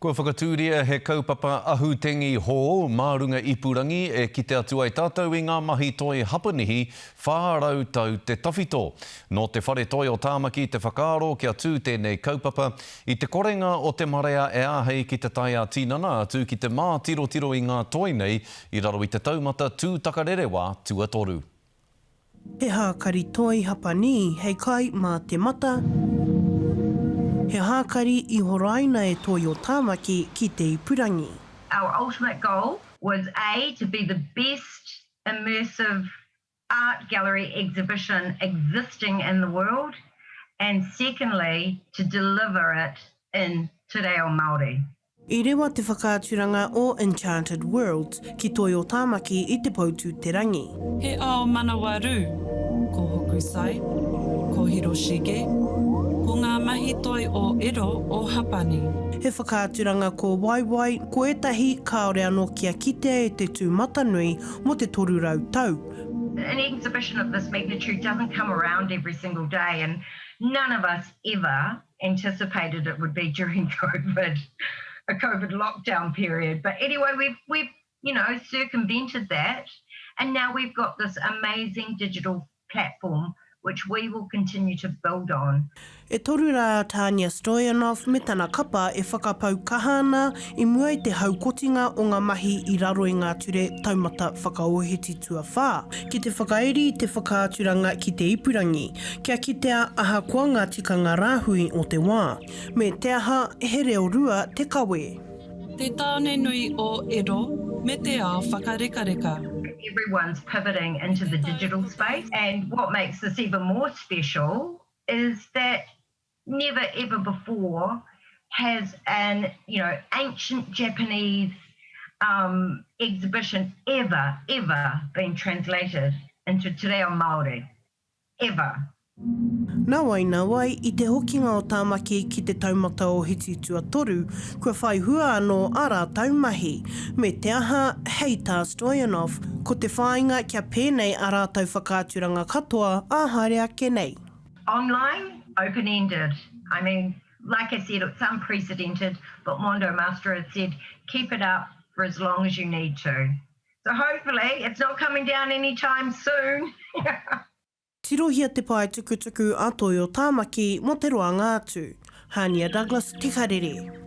Kua whakatūria he kaupapa ahutengi hō, mārunga ipurangi e kite atu ai tātou I ngā mahi toi hapanihi whārau tau te tawhito. No te whare toi o Tāmaki te whakaaro kia tū tēnei kaupapa I te korenga o te marea e āhei ki te tai a tinana atu ki te mātirotiro I ngā toi nei I raro I te taumata tūtakarerewa tuatoru. He hākari toi hapani hei kai mā te mata. He hākari I horaina e toi o Tāmaki ki te ipurangi. Our ultimate goal was to be the best immersive art gallery exhibition existing in the world, and secondly, to deliver it in Te Reo Māori. I rewa te whakaaturanga o Enchanted Worlds ki toi o Tāmaki I te Poutu Te Rangi. He ao manawaru, ko Hokusai, ko Hiroshige, ko ngā mahi toi o Ero o Hapani. He whakaaturanga ko Waiwai, ko etahi kaore anō kia kitea e te tūmata nui mo te toru rau tau. An exhibition of this magnitude doesn't come around every single day, and none of us ever anticipated it would be during COVID, a COVID lockdown period. But anyway, we've circumvented that, and now we've got this amazing digital platform which we will continue to build on. E toru rā Tanya Stoyanov me tana kapa e whakapau kahana I mua I te haukotinga o ngā mahi I raro I ngā ture taumata whakaohiti tuawhā. Ki te whakaeri I te whakaaturanga ki te ipurangi, kia kitea aha kua ngā tikanga rāhui o te wā. Me te aha he reo rua te kawe. Te taone nui o Ero me te ao whakarekareka. Everyone's pivoting into the digital space, and what makes this even more special is that never ever before has an ancient Japanese exhibition ever been translated into Te Reo Māori. Ever. Nāwai, I te hokinga o Tāmaki ki te taumata o Hiti Tuatoru, kua whai hua anō ara taumahi, me te aha Heita Stoyanov, ko te whāinga kia pēnei a rātau whakaaturanga katoa a haere ake nei. Online, open-ended. I mean, like I said, it's unprecedented, but Mondo Master has said, keep it up for as long as you need to. So hopefully, it's not coming down anytime soon. Tirohia te pai tukutuku a toi o Tāmaki mo te roanga atu. Hania Douglas, Te Karere.